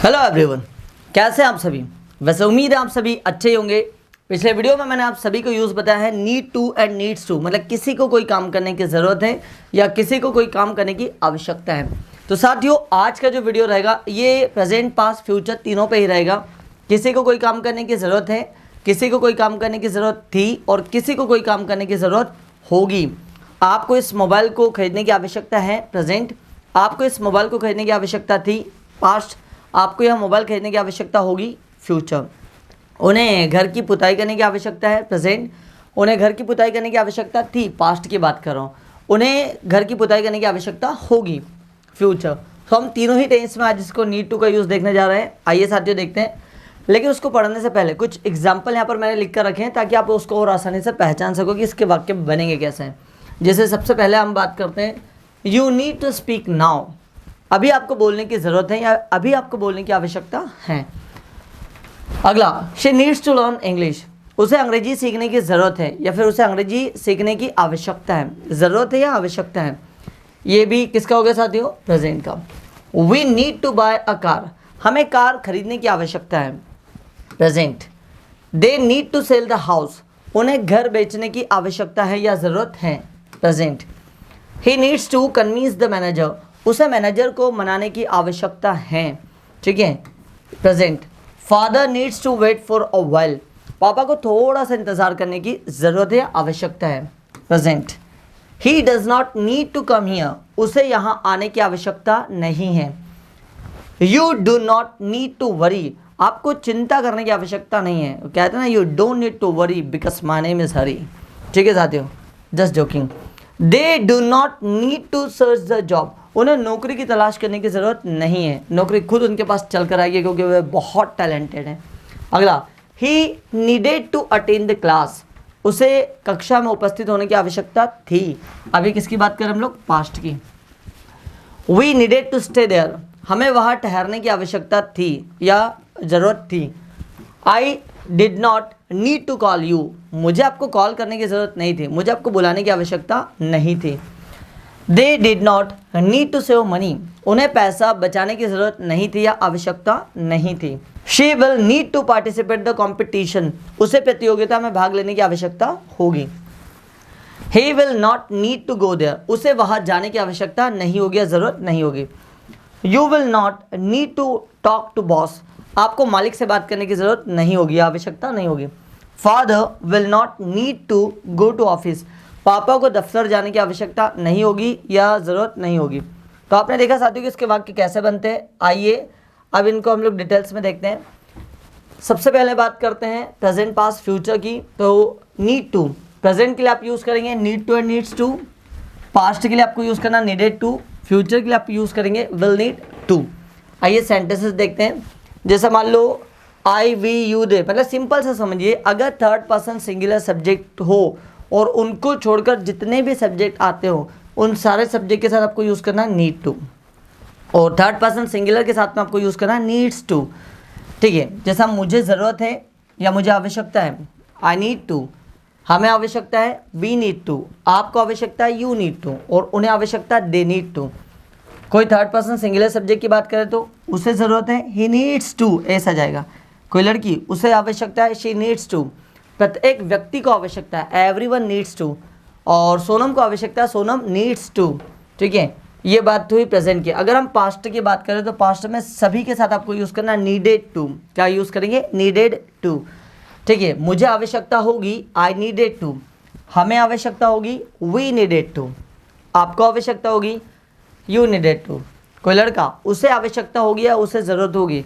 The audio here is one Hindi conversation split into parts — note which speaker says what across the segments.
Speaker 1: हेलो एवरीवन, कैसे हैं आप सभी। वैसे उम्मीद है आप सभी अच्छे ही होंगे। पिछले वीडियो में मैंने आप सभी को यूज़ बताया है need to and needs to, मतलब किसी को कोई काम करने की ज़रूरत है या किसी को कोई काम करने की आवश्यकता है। तो साथियों, आज का जो वीडियो रहेगा ये प्रेजेंट पास्ट फ्यूचर तीनों पे ही रहेगा। किसी को कोई काम करने की ज़रूरत है, किसी को कोई काम करने की ज़रूरत थी और किसी को कोई काम करने की ज़रूरत होगी। आपको इस मोबाइल को खरीदने की आवश्यकता है, प्रेजेंट। आपको इस मोबाइल को खरीदने की आवश्यकता थी, पास्ट। आपको यह मोबाइल खरीदने की आवश्यकता होगी, फ्यूचर। उन्हें घर की पुताई करने की आवश्यकता है, प्रेजेंट। उन्हें घर की पुताई करने की आवश्यकता थी, पास्ट की बात कर रहा हूँ। उन्हें घर की पुताई करने की आवश्यकता होगी, फ्यूचर। तो हम तीनों ही टेंस में आज इसको नीड टू का यूज़ देखने जा रहे हैं। आइए साथियों देखते हैं, लेकिन उसको पढ़ने से पहले कुछ एग्जाम्पल यहाँ पर मैंने लिख कर रखे हैं ताकि आप उसको और आसानी से पहचान सको कि इसके वाक्य बनेंगे कैसे हैं। जैसे सबसे पहले हम बात करते हैं, you need to speak now. अभी आपको बोलने की ज़रूरत है या अभी आपको बोलने की आवश्यकता है। अगला, she needs to learn English. उसे अंग्रेजी सीखने की ज़रूरत है या फिर उसे अंग्रेजी सीखने की आवश्यकता है। ज़रूरत है या आवश्यकता है, ये भी किसका हो गया साथियों, प्रेजेंट का। We need to buy a car. हमें कार खरीदने की आवश्यकता है, present. They need to sell the house. उन्हें घर बेचने की आवश्यकता है या ज़रूरत है, present. He needs to convince the manager. उसे मैनेजर को मनाने की आवश्यकता है, ठीक है, present. Father needs to wait for a while. पापा को थोड़ा सा इंतज़ार करने की ज़रूरत है, आवश्यकता है, present. He does not need to come here. उसे यहाँ आने की आवश्यकता नहीं है। You do not need to worry. आपको चिंता करने की आवश्यकता नहीं है। कहते हैं ना, you don't need to worry because my name is Hari. ठीक है साथियों, just joking. They do not need to search the job. उन्हें नौकरी की तलाश करने की ज़रूरत नहीं है। नौकरी खुद उनके पास चल कर आएगी क्योंकि वे बहुत टैलेंटेड हैं। अगला, he needed to attend the class. उसे कक्षा में उपस्थित होने की आवश्यकता थी। अभी किसकी बात करें हम लोग, पास्ट की। We needed to stay there. हमें वहाँ ठहरने की आवश्यकता थी या ज़रूरत थी। I did not need to call you. मुझे आपको कॉल करने की ज़रूरत नहीं थी, मुझे आपको बुलाने की आवश्यकता नहीं थी। They did not need to save money. उन्हें पैसा बचाने की ज़रूरत नहीं थी या आवश्यकता नहीं थी। She will need to participate the competition. उसे प्रतियोगिता में भाग लेने की आवश्यकता होगी। He will not need to go there. उसे वहाँ जाने की आवश्यकता नहीं होगी या ज़रूरत नहीं होगी। You will not need to talk to boss. आपको मालिक से बात करने की ज़रूरत नहीं होगी, आवश्यकता नहीं होगी। Father will not need to go to office. पापा को दफ्तर जाने की आवश्यकता नहीं होगी या ज़रूरत नहीं होगी। तो आपने देखा साथियों कि इसके वाक्य कैसे बनते हैं। आइए अब इनको हम लोग डिटेल्स में देखते हैं। सबसे पहले बात करते हैं प्रेजेंट पास्ट फ्यूचर की। तो नीड टू, प्रेजेंट के लिए आप यूज़ करेंगे need to and needs to. Past के लिए आपको यूज़ करना नीडेड टू। फ्यूचर के लिए आप यूज़ करेंगे विल नीड टू। आइए सेंटेंसेस देखते हैं। जैसे मान लो आई वी यू दे, मतलब सिंपल से समझिए, अगर थर्ड पर्सन सिंगुलर सब्जेक्ट हो और उनको छोड़कर जितने भी सब्जेक्ट आते हो उन सारे सब्जेक्ट के साथ आपको यूज़ करना है नीड टू, और थर्ड पर्सन सिंगुलर के साथ में आपको यूज़ करना है नीड्स टू। ठीक है, जैसा मुझे ज़रूरत है या मुझे आवश्यकता है, आई नीड टू। हमें आवश्यकता है, वी नीड टू। आपको आवश्यकता है, यू नीड टू। और उन्हें आवश्यकता है, दे नीड टू। कोई थर्ड पर्सन सिंगुलर सब्जेक्ट की बात करें तो उसे ज़रूरत है, ही नीड्स टू, ऐसा जाएगा। कोई लड़की, उसे आवश्यकता है, शी नीड्स टू। प्रत्येक व्यक्ति को आवश्यकता है, एवरीवन नीड्स टू। और सोनम को आवश्यकता है, सोनम नीड्स टू। ठीक है, ये बात हुई प्रेजेंट की। अगर हम पास्ट की बात करें तो पास्ट में सभी के साथ आपको यूज़ करना नीडेड टू। क्या यूज़ करेंगे, नीडेड टू। ठीक है, मुझे आवश्यकता होगी, आई नीडेड टू। हमें आवश्यकता होगी, वी नीडेड टू। आपको आवश्यकता होगी, यू नीडेड टू। कोई लड़का, उसे आवश्यकता होगी या उसे ज़रूरत होगी,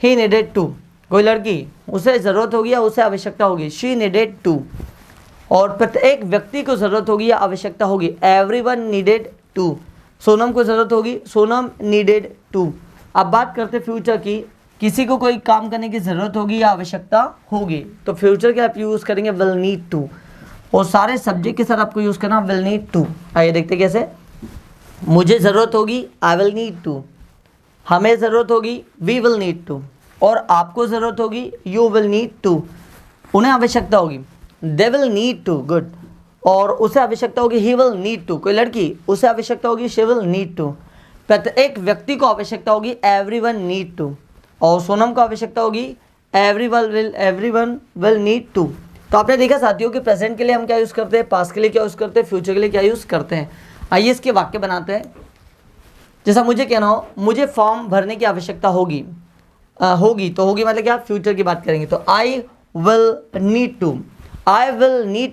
Speaker 1: ही नीडेड टू। कोई लड़की, उसे ज़रूरत होगी या उसे आवश्यकता होगी, शी नीडेड टू। और प्रत्येक व्यक्ति को ज़रूरत होगी या आवश्यकता होगी, एवरीवन नीडेड टू। सोनम को ज़रूरत होगी, सोनम नीडेड टू। अब बात करते फ्यूचर की। किसी को कोई काम करने की ज़रूरत होगी या आवश्यकता होगी, तो फ्यूचर के आप यूज़ करेंगे विल नीड टू। और सारे सब्जेक्ट के साथ आपको यूज़ करना विल नीड टू। आइए देखते कैसे। मुझे ज़रूरत होगी, आई विल नीड टू। हमें ज़रूरत होगी, वी विल नीड टू। और आपको ज़रूरत होगी, यू विल नीड टू। उन्हें आवश्यकता होगी, they will need to, good. और उसे आवश्यकता होगी, ही विल नीड टू। कोई लड़की, उसे आवश्यकता होगी, शी विल नीड टू। प्रत्येक व्यक्ति को आवश्यकता होगी, एवरीवन नीड टू। और सोनम को आवश्यकता होगी एवरीवन विल नीड टू। तो आपने देखा साथियों कि प्रेजेंट के लिए हम क्या यूज़ करते हैं, पास्ट के लिए क्या यूज़ करते हैं, फ्यूचर के लिए क्या यूज़ करते हैं। आइए इसके वाक्य बनाते हैं। जैसा मुझे कहना हो, मुझे फॉर्म भरने की आवश्यकता होगी, तो होगी मतलब क्या, फ्यूचर की बात करेंगे। तो I will need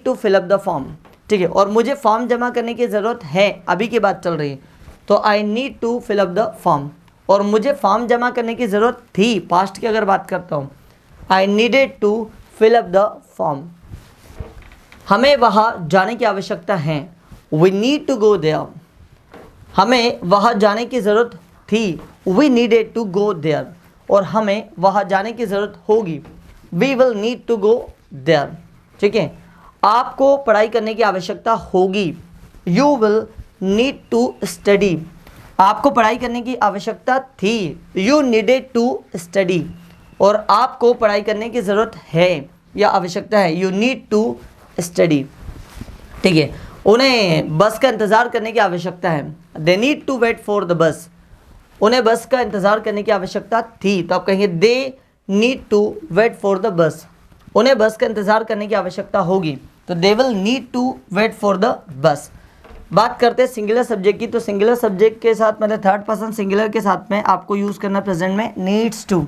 Speaker 1: to fill up the form, ठीक है। और मुझे फॉर्म जमा करने की ज़रूरत है, अभी की बात चल रही है, तो I need to fill up the form. और मुझे फॉर्म जमा करने की ज़रूरत थी, पास्ट की अगर बात करता हूँ, I needed to fill up the form. हमें वहाँ जाने की आवश्यकता है, we need to go there. हमें वहाँ जाने की ज़रूरत थी, we needed to go there. और हमें वहाँ जाने की ज़रूरत होगी, we will need to go there, ठीक है। आपको पढ़ाई करने की आवश्यकता होगी, you will need to study. आपको पढ़ाई करने की आवश्यकता थी, यू नीडेड टू स्टडी। और आपको पढ़ाई करने की ज़रूरत है या आवश्यकता है, यू नीड टू स्टडी, ठीक है। उन्हें बस का इंतज़ार करने की आवश्यकता है, they need to wait for the bus. उन्हें बस का इंतज़ार करने की आवश्यकता थी, तो आप कहेंगे they need to wait for the bus. उन्हें बस का इंतज़ार करने की आवश्यकता होगी, तो they will need to wait for the bus. बात करते हैं सिंगुलर सब्जेक्ट की। तो सिंगुलर सब्जेक्ट के साथ मतलब थर्ड पर्सन सिंगुलर के साथ में आपको यूज़ करना प्रेजेंट में नीड्स टू,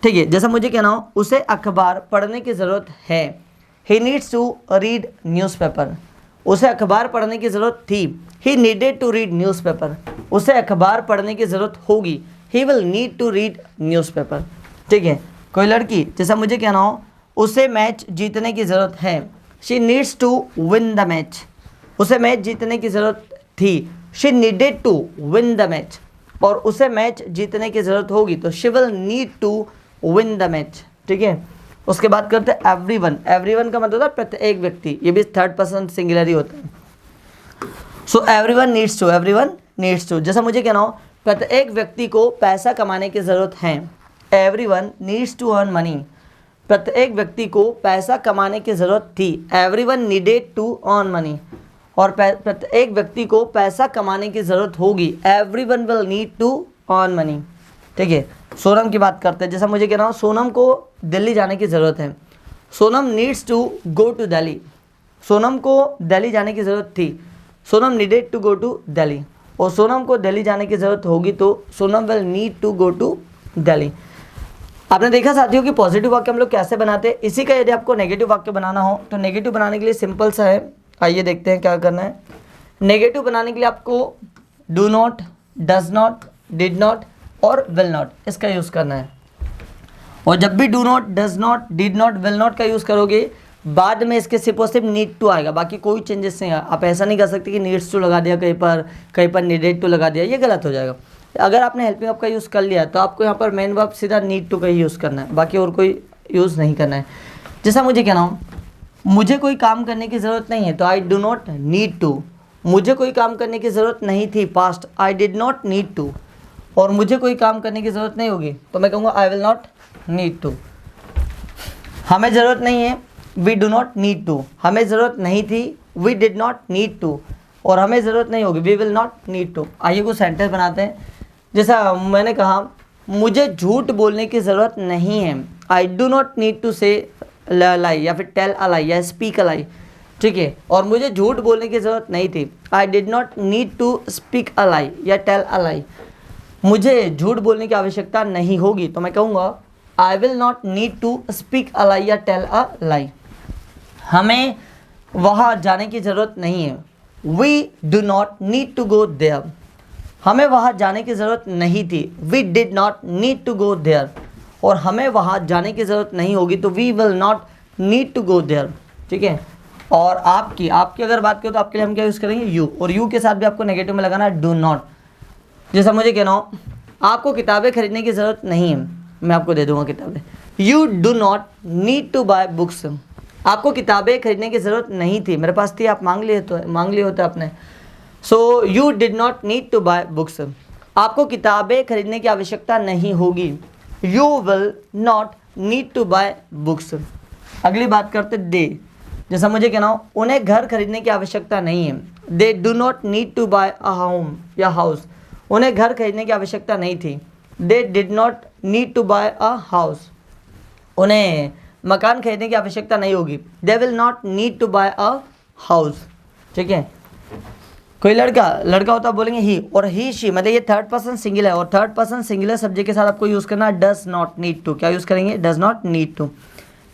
Speaker 1: ठीक है। जैसा मुझे कहना हो, उसे अखबार पढ़ने की ज़रूरत है, he needs to read newspaper. उसे अखबार पढ़ने की ज़रूरत थी, he needed to read newspaper. उसे अखबार पढ़ने की ज़रूरत होगी, he will need to read newspaper, ठीक है। कोई लड़की, जैसा मुझे कहना हो, उसे मैच जीतने की ज़रूरत है, she needs to win the match. उसे मैच जीतने की ज़रूरत थी, she needed to win the match. और उसे मैच जीतने की ज़रूरत होगी, तो she will need to win the match, ठीक है। उसके बाद करते हैं एवरीवन। एवरीवन का मतलब होता है प्रत्येक व्यक्ति, ये भी थर्ड पर्सन सिंगुलर ही होता है। So everyone needs to. जैसा मुझे कहना हो, प्रत्येक व्यक्ति को पैसा कमाने की ज़रूरत है, everyone needs to earn money. प्रत्येक व्यक्ति को पैसा कमाने की ज़रूरत थी, everyone needed to earn money. और प्रत्येक व्यक्ति को पैसा कमाने की ज़रूरत होगी, everyone will need to earn money, ठीक है। सोनम की बात करते हैं। जैसा मुझे कहना हो, सोनम को दिल्ली जाने की ज़रूरत है, Sonam needs to go to Delhi. Sonam को दिल्ली जाने की ज़रूरत थी, Sonam needed to go to Delhi. और सोनम को दिल्ली जाने की ज़रूरत होगी, तो Sonam will need to go to Delhi. आपने देखा साथियों कि पॉजिटिव वाक्य हम लोग कैसे बनाते हैं। इसी का यदि आपको नेगेटिव वाक्य बनाना हो, तो नेगेटिव बनाने के लिए सिंपल सा है। आइए देखते हैं क्या करना है। नेगेटिव बनाने के लिए आपको do not, does not, did not और विल नॉट, इसका यूज़ करना है। और जब भी do not, does not, did not, will not का यूज़ करोगे, बाद में इसके सिर्फ और सिर्फ नीड टू आएगा, बाकी कोई चेंजेस नहीं आएगा। आप ऐसा नहीं कर सकते कि नीड्स टू लगा दिया कहीं पर नीडेड टू लगा दिया, ये गलत हो जाएगा। अगर आपने हेल्पिंग वर्ब का यूज़ कर लिया, तो आपको यहाँ पर मेन वर्ब सीधा नीड टू का ही यूज़ करना है, बाकी और कोई यूज़ नहीं करना है। जैसा मुझे कहना हो, मुझे कोई काम करने की ज़रूरत नहीं है, तो I do not need to. मुझे कोई काम करने की ज़रूरत नहीं थी, past, I did not need to. और मुझे कोई काम करने की ज़रूरत नहीं होगी, तो मैं कहूँगा I will not need to. हमें ज़रूरत नहीं है, we do not need to. हमें ज़रूरत नहीं थी, we did not need to. और हमें ज़रूरत नहीं होगी, we will not need to. आइए कुछ सेंटेंस बनाते हैं। जैसा मैंने कहा, मुझे झूठ बोलने की ज़रूरत नहीं है, I do not need to supply, या फिर टेल अ लाई, या स्पीक अ लाई, ठीक है। और मुझे झूठ बोलने की ज़रूरत नहीं थी, I did not need to speak a lie या टेल अ लाई। मुझे झूठ बोलने की आवश्यकता नहीं होगी, तो मैं कहूँगा I will not need to speak a lie या टेल अ लाई। हमें वहाँ जाने की ज़रूरत नहीं है, we do not need to go there. हमें वहाँ जाने की ज़रूरत नहीं थी, we did not need to go there. और हमें वहाँ जाने की ज़रूरत नहीं होगी, तो we will not need to go there, ठीक है। और आपकी अगर बात करें, तो आपके लिए हम क्या यूज़ करेंगे, यू। और यू के साथ भी आपको नेगेटिव में लगाना है डू नॉट। जैसा मुझे कहना हो, आपको किताबें खरीदने की ज़रूरत नहीं है, मैं आपको दे दूंगा किताबें। You do not need to buy books. आपको किताबें खरीदने की ज़रूरत नहीं थी, मेरे पास थी, आप मांग लिए होते आपने। So you did not need to buy books. आपको किताबें खरीदने की आवश्यकता नहीं होगी, you will not need to buy books. अगली बात करते दे। जैसा मुझे कहना हो, उन्हें घर खरीदने की आवश्यकता नहीं है, they do not need to buy a home या हाउस। उन्हें घर खरीदने की आवश्यकता नहीं थी, they did not need to buy a house, उन्हें मकान खरीदने की आवश्यकता नहीं होगी। They will not need to buy a house, ठीक है। कोई लड़का होता बोलेंगे ही, और ही शी मतलब ये थर्ड पर्सन सिंगल है, और थर्ड पर्सन सिंगुलर सब्जेक्ट के साथ आपको यूज़ करना है डज नॉट नीड टू। क्या यूज़ करेंगे? Does not need to.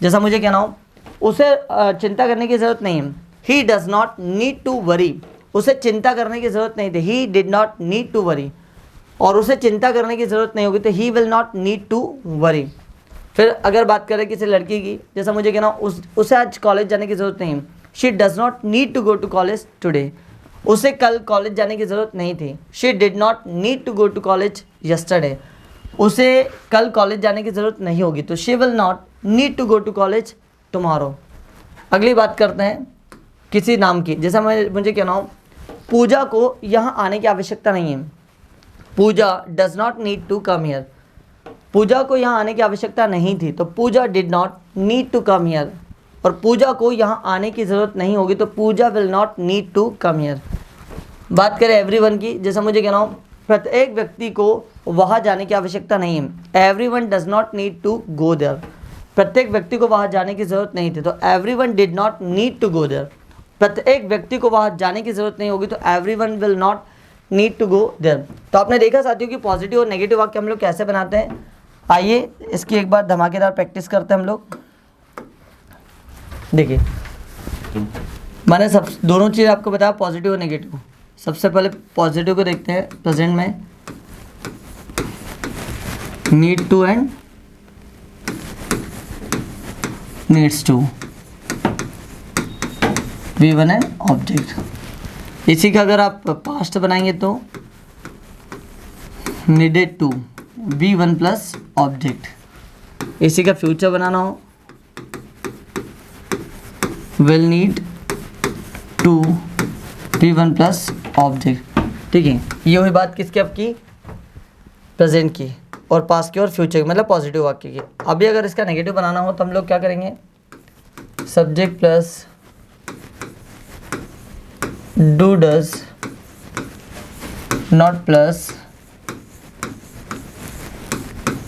Speaker 1: जैसा मुझे कहना हो, उसे चिंता करने की ज़रूरत नहीं है, he does not need to worry, उसे चिंता करने की ज़रूरत नहीं थी, he did not need to worry, और उसे चिंता करने की ज़रूरत नहीं होगी तो he will not need to worry. फिर अगर बात करें किसी लड़की की, जैसा मुझे कहना उसे आज कॉलेज जाने की ज़रूरत नहीं है, she does not need to go to college today, उसे कल कॉलेज जाने की ज़रूरत नहीं थी, she did not need to go to college yesterday, उसे कल कॉलेज जाने की ज़रूरत नहीं होगी तो she will not need to go to college tomorrow. अगली बात करते हैं किसी नाम की, जैसा मुझे कहना हो, पूजा को यहाँ आने की आवश्यकता नहीं है, Pooja does not need to come here, Pooja को यहाँ आने की आवश्यकता नहीं थी तो Pooja did not need to come here, और पूजा को यहाँ आने की ज़रूरत नहीं होगी तो Pooja will not need to come here. बात करें एवरीवन की, जैसा मुझे कहना हो, प्रत्येक व्यक्ति को वहाँ जाने की आवश्यकता नहीं है, everyone does not need to go there, प्रत्येक व्यक्ति को वहाँ जाने की ज़रूरत नहीं थी तो everyone did not need to go there, प्रत्येक व्यक्ति को वहाँ जाने की ज़रूरत नहीं होगी तो everyone will not need to go there. तो आपने देखा साथियों कि पॉजिटिव और नेगेटिव वाक्य हम लोग कैसे बनाते हैं। आइए इसकी एक बार धमाकेदार प्रैक्टिस करते हैं हम लोग। देखिए मैंने सब दोनों चीज़ आपको बताया, पॉजिटिव और नेगेटिव। सबसे पहले पॉजिटिव को देखते हैं, प्रेजेंट में need to and needs to, V1 and object. इसी का अगर आप पास्ट बनाएंगे तो needed to, V1 plus object. इसी का फ्यूचर बनाना हो, will need to, V1 plus object, ठीक है। ये हुई बात किसकी? आपकी प्रेजेंट की, और पास्ट की और फ्यूचर की, मतलब पॉजिटिव वाक्य की। अभी अगर इसका नेगेटिव बनाना हो तो हम लोग क्या करेंगे? Subject plus do does not plus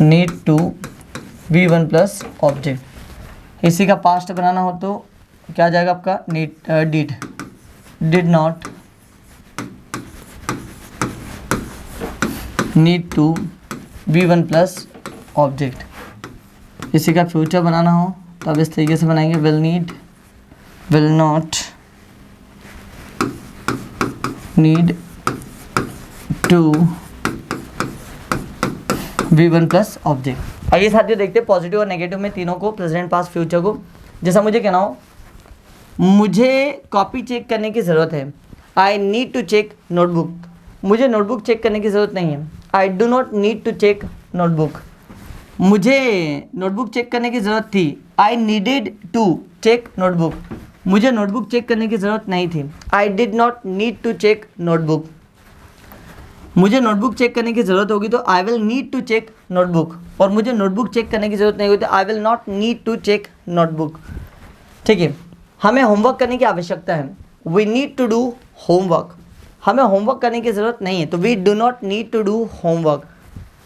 Speaker 1: need to, V1 plus object. इसी का पास्ट बनाना हो तो क्या आ जाएगा आपका? Did not need to, V1 plus object. इसी का फ्यूचर बनाना हो तो अब इस तरीके से बनाएंगे, will not need to, V1 plus object. आइए साथियों देखते हैं पॉजिटिव और नेगेटिव में तीनों को, प्रेजेंट पास्ट फ्यूचर को। जैसा मुझे कहना हो, मुझे कॉपी चेक करने की ज़रूरत है, I need to check notebook, मुझे नोटबुक चेक करने की ज़रूरत नहीं है, I do not need to check notebook. मुझे नोटबुक चेक करने की ज़रूरत थी, I needed to check notebook, मुझे नोटबुक चेक करने की ज़रूरत नहीं थी, I did not need to check notebook. मुझे नोटबुक चेक करने की ज़रूरत होगी तो I will need to check notebook, और मुझे नोटबुक चेक करने की ज़रूरत नहीं होगी तो I will not need to check notebook, ठीक है। हमें होमवर्क करने की आवश्यकता है, we need to do homework, हमें होमवर्क करने की ज़रूरत नहीं है तो we do not need to do homework.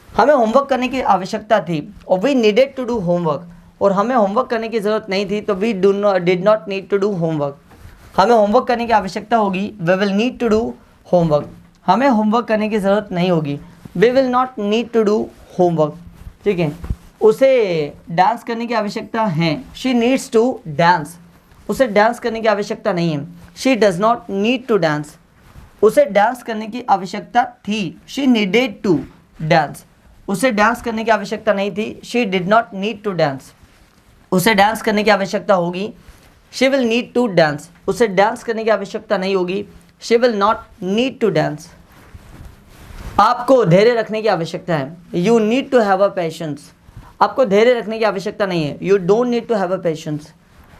Speaker 1: हमें होमवर्क करने की आवश्यकता थी और we needed to do homework, और हमें होमवर्क करने की ज़रूरत नहीं थी तो we did not need to do homework. हमें होमवर्क करने की आवश्यकता होगी, we will need to do homework. हमें होमवर्क करने की ज़रूरत नहीं होगी, we will not need to do homework, ठीक है। उसे डांस करने की आवश्यकता है, शी नीड्स टू डांस, उसे डांस करने की आवश्यकता नहीं है, she does not need to dance. उसे डांस करने की आवश्यकता थी, शी नीडेड टू डांस, उसे डांस करने की आवश्यकता नहीं थी, she did not need to dance. उसे डांस करने की आवश्यकता होगी, she will need to dance, उसे डांस करने की आवश्यकता नहीं होगी, she will not need to dance. आपको धैर्य रखने की आवश्यकता है, you need to have a patience, आपको धैर्य रखने की आवश्यकता नहीं है, you don't need to have a patience.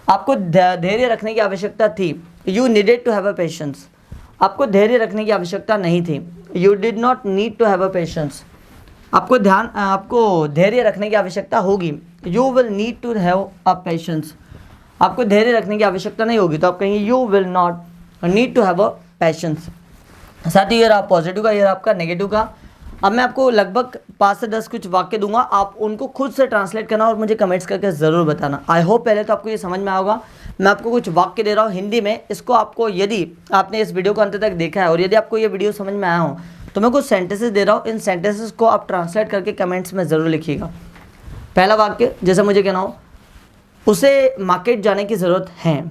Speaker 1: आपको धैर्य रखने की आवश्यकता थी, you needed to have a patience. आपको धैर्य रखने की आवश्यकता नहीं थी, you did not need to have a patience. आपको धैर्य रखने की आवश्यकता होगी, you will need to have a patience. आपको धैर्य रखने की आवश्यकता नहीं होगी तो आप कहेंगे you will not need to have a patience. साथ ही ये रहा पॉजिटिव का, ये रहा आपका नेगेटिव का। अब मैं आपको लगभग 5 से 10 कुछ वाक्य दूंगा, आप उनको खुद से ट्रांसलेट करना और मुझे कमेंट्स करके ज़रूर बताना। आई होप पहले तो आपको ये समझ में आएगा। मैं आपको कुछ वाक्य दे रहा हूँ हिंदी में, इसको आपको, यदि आपने इस वीडियो को अंत तक देखा है और यदि आपको ये वीडियो समझ में आया हो तो मैं कुछ सेंटेंसेस दे रहा हूँ, इन सेंटेंसेस को आप ट्रांसलेट करके कमेंट्स में ज़रूर लिखिएगा। पहला वाक्य, जैसे मुझे कहना हो, उसे मार्केट जाने की ज़रूरत है,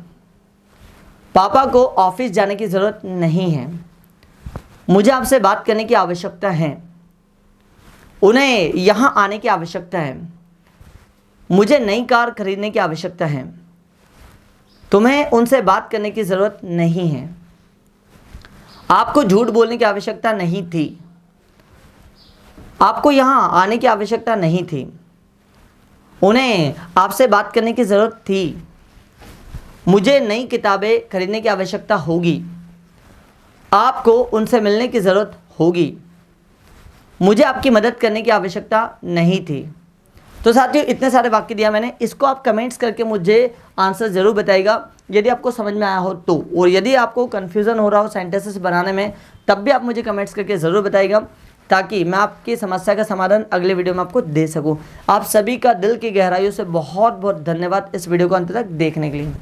Speaker 1: पापा को ऑफिस जाने की ज़रूरत नहीं है, मुझे आपसे बात करने की आवश्यकता है, उन्हें यहाँ आने की आवश्यकता है, मुझे नई कार खरीदने की आवश्यकता है, तुम्हें उनसे बात करने की ज़रूरत नहीं है, आपको झूठ बोलने की आवश्यकता नहीं थी, आपको यहाँ आने की आवश्यकता नहीं थी, उन्हें आपसे बात करने की ज़रूरत थी, मुझे नई किताबें खरीदने की आवश्यकता होगी, आपको उनसे मिलने की ज़रूरत होगी, मुझे आपकी मदद करने की आवश्यकता नहीं थी। तो साथियों, इतने सारे वाक्य दिया मैंने, इसको आप कमेंट्स करके मुझे आंसर ज़रूर बताइएगा यदि आपको समझ में आया हो तो, और यदि आपको कन्फ्यूज़न हो रहा हो सेंटेंसेस बनाने में तब भी आप मुझे कमेंट्स करके ज़रूर बताइएगा, ताकि मैं आपकी समस्या का समाधान अगले वीडियो में आपको दे सकूं। आप सभी का दिल की गहराइयों से बहुत बहुत धन्यवाद इस वीडियो को अंत तक देखने के लिए।